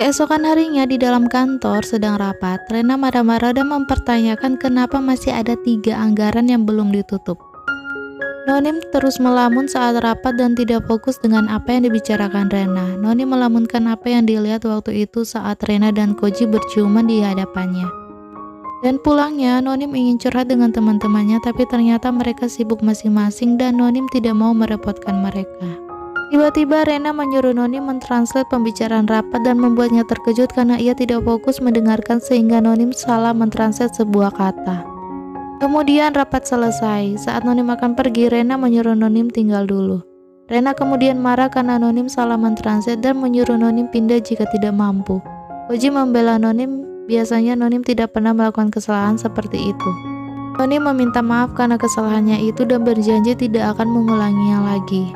Keesokan harinya di dalam kantor sedang rapat, Rena marah-marah dan mempertanyakan kenapa masih ada 3 anggaran yang belum ditutup. Nonim terus melamun saat rapat dan tidak fokus dengan apa yang dibicarakan Rena. Noni melamunkan apa yang dilihat waktu itu saat Rena dan Koji berciuman di hadapannya. Dan pulangnya, Nonim ingin curhat dengan teman-temannya, tapi ternyata mereka sibuk masing-masing dan Nonim tidak mau merepotkan mereka. Tiba-tiba Rena menyuruh Nonim mentranslate pembicaraan rapat dan membuatnya terkejut karena ia tidak fokus mendengarkan sehingga Nonim salah mentranslate sebuah kata. Kemudian rapat selesai. Saat Nonim akan pergi, Rena menyuruh Nonim tinggal dulu. Rena kemudian marah karena Nonim salah mentranslate dan menyuruh Nonim pindah jika tidak mampu. Koji membela Nonim, biasanya Nonim tidak pernah melakukan kesalahan seperti itu. Nonim meminta maaf karena kesalahannya itu dan berjanji tidak akan mengulanginya lagi.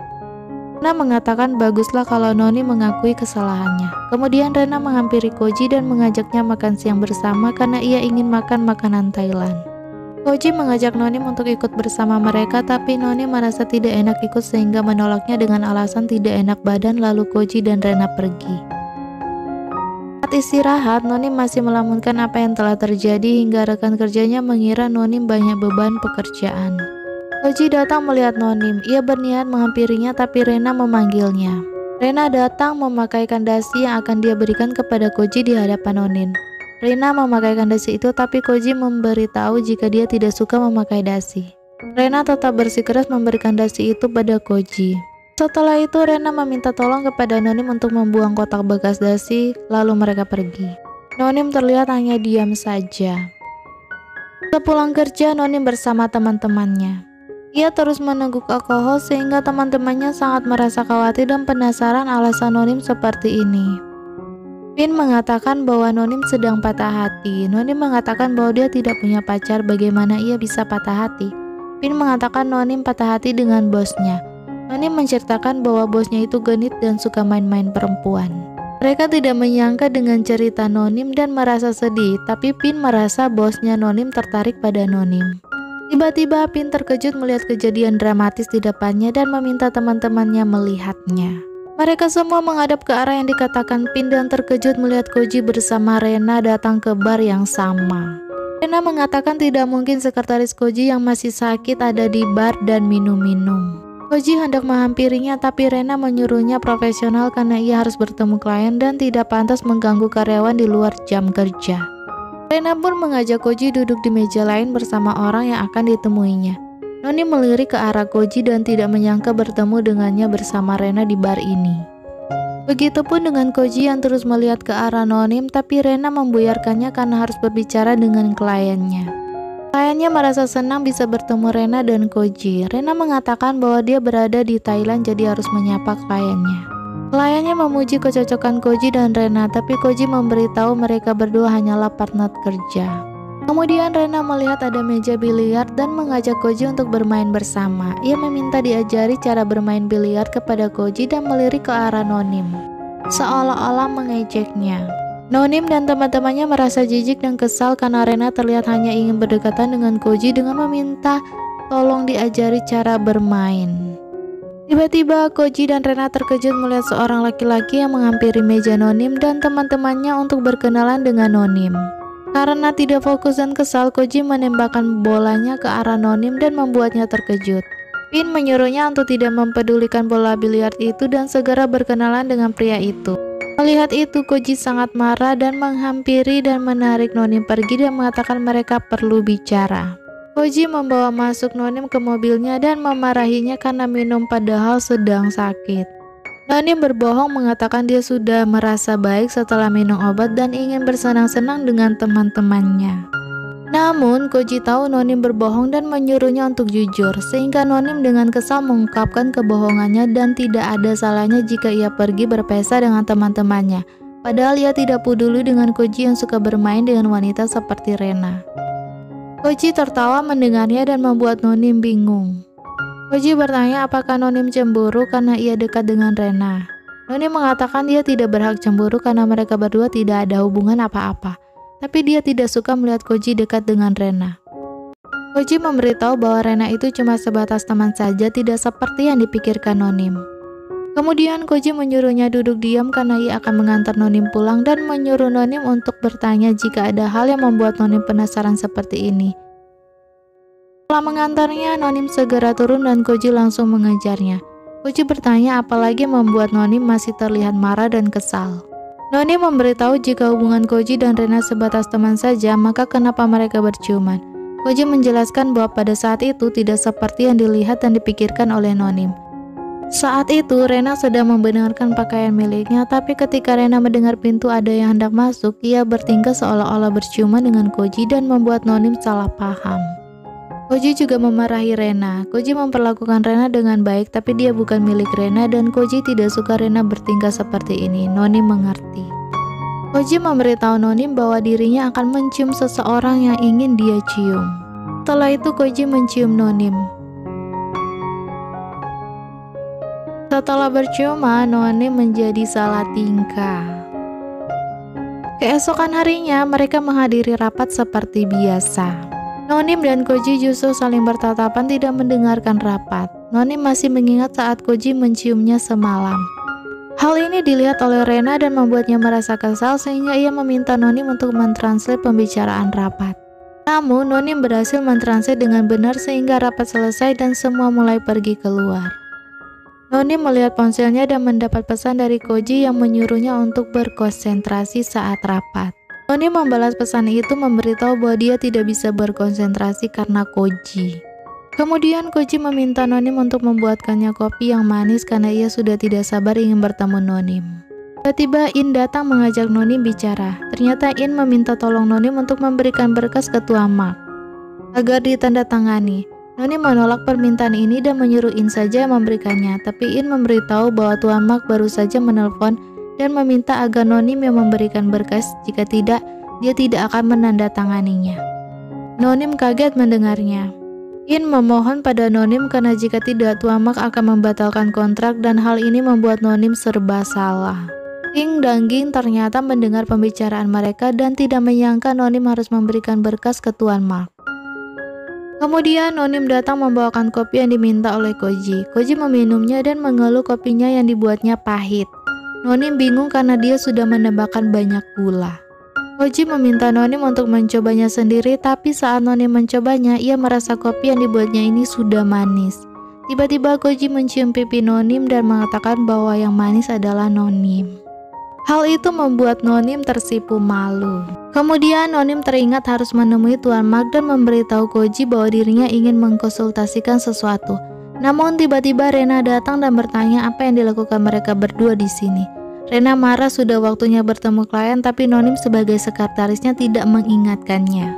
Rena mengatakan baguslah kalau Nonim mengakui kesalahannya. Kemudian Rena menghampiri Koji dan mengajaknya makan siang bersama karena ia ingin makan makanan Thailand. Koji mengajak Nonim untuk ikut bersama mereka, tapi Nonim merasa tidak enak ikut sehingga menolaknya dengan alasan tidak enak badan, lalu Koji dan Rena pergi. Saat istirahat, Nonim masih melamunkan apa yang telah terjadi hingga rekan kerjanya mengira Nonim banyak beban pekerjaan. Koji datang melihat Nonim, ia berniat menghampirinya tapi Rena memanggilnya. Rena datang memakaikan dasi yang akan dia berikan kepada Koji di hadapan Nonim. Rena memakaikan dasi itu tapi Koji memberitahu jika dia tidak suka memakai dasi. Rena tetap bersikeras memberikan dasi itu pada Koji. Setelah itu Rena meminta tolong kepada Nonim untuk membuang kotak bekas dasi, lalu mereka pergi. Nonim terlihat hanya diam saja. Sepulang kerja, Nonim bersama teman-temannya. Ia terus meneguk alkohol sehingga teman-temannya sangat merasa khawatir dan penasaran alasan Nonim seperti ini. Pin mengatakan bahwa Nonim sedang patah hati. Nonim mengatakan bahwa dia tidak punya pacar, bagaimana ia bisa patah hati. Pin mengatakan Nonim patah hati dengan bosnya. Nonim menceritakan bahwa bosnya itu genit dan suka main-main perempuan. Mereka tidak menyangka dengan cerita Nonim dan merasa sedih, tapi Pin merasa bosnya Nonim tertarik pada Nonim. Tiba-tiba Pin terkejut melihat kejadian dramatis di depannya dan meminta teman-temannya melihatnya. Mereka semua menghadap ke arah yang dikatakan Pin dan terkejut melihat Koji bersama Rena datang ke bar yang sama. Rena mengatakan tidak mungkin sekretaris Koji yang masih sakit ada di bar dan minum-minum. Koji hendak menghampirinya tapi Rena menyuruhnya profesional karena ia harus bertemu klien dan tidak pantas mengganggu karyawan di luar jam kerja. Rena pun mengajak Koji duduk di meja lain bersama orang yang akan ditemuinya. Nonim melirik ke arah Koji dan tidak menyangka bertemu dengannya bersama Rena di bar ini. Begitupun dengan Koji yang terus melihat ke arah Nonim, tapi Rena membuyarkannya karena harus berbicara dengan kliennya. Kliennya merasa senang bisa bertemu Rena dan Koji. Rena mengatakan bahwa dia berada di Thailand jadi harus menyapa kliennya. Kliennya memuji kecocokan Koji dan Rena, tapi Koji memberitahu mereka berdua hanyalah partner kerja. Kemudian Rena melihat ada meja biliar dan mengajak Koji untuk bermain bersama. Ia meminta diajari cara bermain biliar kepada Koji dan melirik ke arah Nonim, seolah-olah mengejeknya. Nonim dan teman-temannya merasa jijik dan kesal karena Rena terlihat hanya ingin berdekatan dengan Koji dengan meminta tolong diajari cara bermain. Tiba-tiba Koji dan Rena terkejut melihat seorang laki-laki yang menghampiri meja Nonim dan teman-temannya untuk berkenalan dengan Nonim. Karena tidak fokus dan kesal, Koji menembakkan bolanya ke arah Nonim dan membuatnya terkejut. Pin menyuruhnya untuk tidak mempedulikan bola biliar itu dan segera berkenalan dengan pria itu. Melihat itu, Koji sangat marah dan menghampiri dan menarik Nonim pergi dan mengatakan mereka perlu bicara. Koji membawa masuk Nonim ke mobilnya dan memarahinya karena minum padahal sedang sakit. Nonim berbohong mengatakan dia sudah merasa baik setelah minum obat dan ingin bersenang-senang dengan teman-temannya. Namun, Koji tahu Nonim berbohong dan menyuruhnya untuk jujur, sehingga Nonim dengan kesal mengungkapkan kebohongannya dan tidak ada salahnya jika ia pergi berpesta dengan teman-temannya. Padahal ia tidak peduli dengan Koji yang suka bermain dengan wanita seperti Rena. Koji tertawa mendengarnya dan membuat Nonim bingung. Koji bertanya apakah Nonim cemburu karena ia dekat dengan Rena. Nonim mengatakan dia tidak berhak cemburu karena mereka berdua tidak ada hubungan apa-apa. Tapi dia tidak suka melihat Koji dekat dengan Rena. Koji memberitahu bahwa Rena itu cuma sebatas teman saja, tidak seperti yang dipikirkan Nonim. Kemudian Koji menyuruhnya duduk diam karena ia akan mengantar Nonim pulang dan menyuruh Nonim untuk bertanya jika ada hal yang membuat Nonim penasaran seperti ini. Setelah mengantarnya, Nonim segera turun dan Koji langsung mengejarnya. Koji bertanya apalagi membuat Nonim masih terlihat marah dan kesal. Nonim memberitahu jika hubungan Koji dan Rena sebatas teman saja, maka kenapa mereka berciuman. Koji menjelaskan bahwa pada saat itu tidak seperti yang dilihat dan dipikirkan oleh Nonim. Saat itu, Rena sedang membenarkan pakaian miliknya, tapi ketika Rena mendengar pintu ada yang hendak masuk, ia bertingkah seolah-olah berciuman dengan Koji dan membuat Nonim salah paham. Koji juga memarahi Rena. Koji memperlakukan Rena dengan baik, tapi dia bukan milik Rena dan Koji tidak suka Rena bertingkah seperti ini. Nonim mengerti. Koji memberitahu Nonim bahwa dirinya akan mencium seseorang yang ingin dia cium. Setelah itu Koji mencium Nonim. Setelah berciuman, Nonim menjadi salah tingkah. Keesokan harinya, mereka menghadiri rapat seperti biasa. Nonim dan Koji justru saling bertatapan tidak mendengarkan rapat. Nonim masih mengingat saat Koji menciumnya semalam. Hal ini dilihat oleh Rena dan membuatnya merasa kesal sehingga ia meminta Nonim untuk mentranslate pembicaraan rapat. Namun, Nonim berhasil mentranslate dengan benar sehingga rapat selesai dan semua mulai pergi keluar. Nonim melihat ponselnya dan mendapat pesan dari Koji yang menyuruhnya untuk berkonsentrasi saat rapat. Nonim membalas pesan itu memberitahu bahwa dia tidak bisa berkonsentrasi karena Koji. Kemudian Koji meminta Nonim untuk membuatkannya kopi yang manis karena ia sudah tidak sabar ingin bertemu Nonim. Tiba-tiba In datang mengajak Nonim bicara. Ternyata In meminta tolong Nonim untuk memberikan berkas ke Tuan Mark agar ditandatangani. Nonim menolak permintaan ini dan menyuruh In saja yang memberikannya, tapi In memberitahu bahwa Tuan Mark baru saja menelpon dan meminta agar Nonim yang memberikan berkas, jika tidak, dia tidak akan menandatanganinya. Nonim kaget mendengarnya. In memohon pada Nonim karena jika tidak, Tuan Mark akan membatalkan kontrak dan hal ini membuat Nonim serba salah. King dan Ging ternyata mendengar pembicaraan mereka dan tidak menyangka Nonim harus memberikan berkas ke Tuan Mark. Kemudian Nonim datang membawakan kopi yang diminta oleh Koji. Koji meminumnya dan mengeluh kopinya yang dibuatnya pahit. Nonim bingung karena dia sudah menambahkan banyak gula. Koji meminta Nonim untuk mencobanya sendiri, tapi saat Nonim mencobanya, ia merasa kopi yang dibuatnya ini sudah manis. Tiba-tiba Koji mencium pipi Nonim dan mengatakan bahwa yang manis adalah Nonim. Hal itu membuat Nonim tersipu malu. Kemudian Nonim teringat harus menemui Tuan Mark dan memberitahu Koji bahwa dirinya ingin mengkonsultasikan sesuatu. Namun tiba-tiba Rena datang dan bertanya apa yang dilakukan mereka berdua di sini. Rena marah sudah waktunya bertemu klien, tapi Nonim sebagai sekretarisnya tidak mengingatkannya.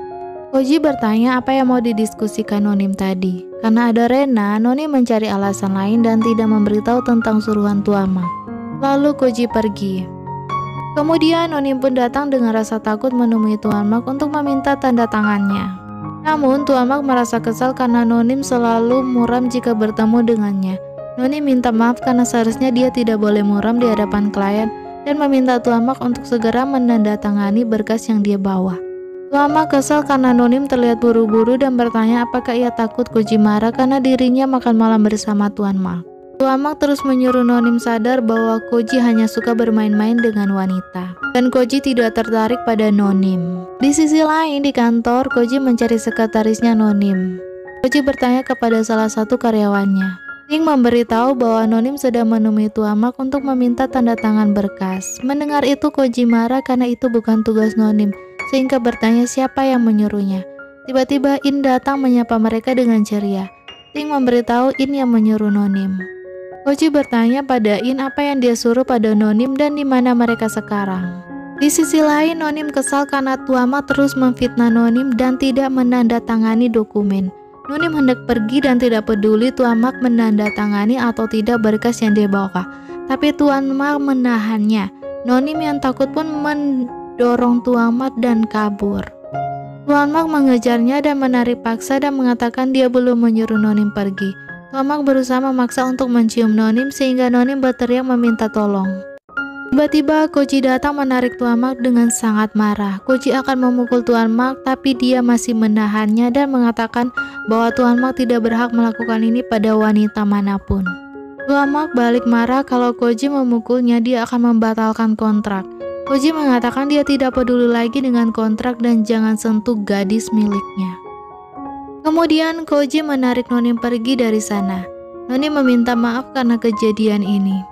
Koji bertanya apa yang mau didiskusikan Nonim tadi. Karena ada Rena, Nonim mencari alasan lain dan tidak memberitahu tentang suruhan Tuan Mark. Lalu Koji pergi. Kemudian Nonim pun datang dengan rasa takut menemui Tuan Mark untuk meminta tanda tangannya. Namun Tuan Mark merasa kesal karena Nonim selalu muram jika bertemu dengannya. Nonim minta maaf karena seharusnya dia tidak boleh muram di hadapan klien dan meminta Tuan Mark untuk segera menandatangani berkas yang dia bawa. Tuan Mark kesal karena Nonim terlihat buru-buru dan bertanya apakah ia takut Koji marah karena dirinya makan malam bersama Tuan Mark. Tuan Mark terus menyuruh Nonim sadar bahwa Koji hanya suka bermain-main dengan wanita dan Koji tidak tertarik pada Nonim. Di sisi lain di kantor, Koji mencari sekretarisnya Nonim. Koji bertanya kepada salah satu karyawannya. Ning memberitahu bahwa Nonim sedang menemui Tuan Mark untuk meminta tanda tangan berkas. Mendengar itu Koji marah karena itu bukan tugas Nonim, sehingga bertanya siapa yang menyuruhnya. Tiba-tiba In datang menyapa mereka dengan ceria. Ning memberitahu In yang menyuruh Nonim. Koji bertanya pada In apa yang dia suruh pada Nonim dan di mana mereka sekarang. Di sisi lain, Nonim kesal karena Tuan Mark terus memfitnah Nonim dan tidak menandatangani dokumen. Nonim hendak pergi dan tidak peduli Tuan Mark menandatangani atau tidak berkas yang dia bawa. Tapi Tuan Mark menahannya. Nonim yang takut pun mendorong Tuan Mark dan kabur. Tuan Mark mengejarnya dan menarik paksa dan mengatakan dia belum menyuruh Nonim pergi. Tuan Mark berusaha memaksa untuk mencium Nonim sehingga Nonim berteriak meminta tolong. Tiba-tiba Koji datang menarik Tuan Mark dengan sangat marah. Koji akan memukul Tuan Mark tapi dia masih menahannya dan mengatakan bahwa Tuan Mark tidak berhak melakukan ini pada wanita manapun. Tuamak balik marah kalau Koji memukulnya, dia akan membatalkan kontrak. Koji mengatakan dia tidak peduli lagi dengan kontrak dan jangan sentuh gadis miliknya. Kemudian Koji menarik Nonim pergi dari sana. Nonim meminta maaf karena kejadian ini.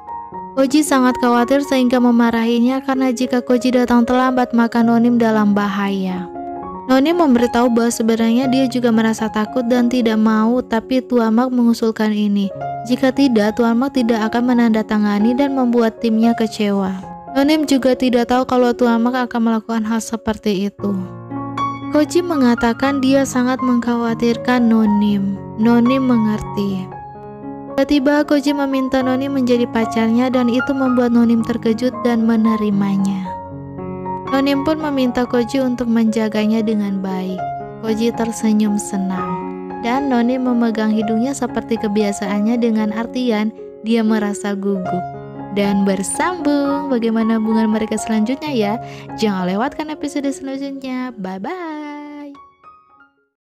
Koji sangat khawatir sehingga memarahinya karena jika Koji datang terlambat maka Nonim dalam bahaya. Nonim memberitahu bahwa sebenarnya dia juga merasa takut dan tidak mau, tapi Tuamak mengusulkan ini. Jika tidak, Tuamak tidak akan menandatangani dan membuat timnya kecewa. Nonim juga tidak tahu kalau Tuamak akan melakukan hal seperti itu. Koji mengatakan dia sangat mengkhawatirkan Nonim. Nonim mengerti. Tiba-tiba Koji meminta Nonim menjadi pacarnya dan itu membuat Nonim terkejut dan menerimanya. Nonim pun meminta Koji untuk menjaganya dengan baik. Koji tersenyum senang. Dan Nonim memegang hidungnya seperti kebiasaannya dengan artian dia merasa gugup. Dan bersambung bagaimana hubungan mereka selanjutnya ya. Jangan lewatkan episode selanjutnya. Bye-bye.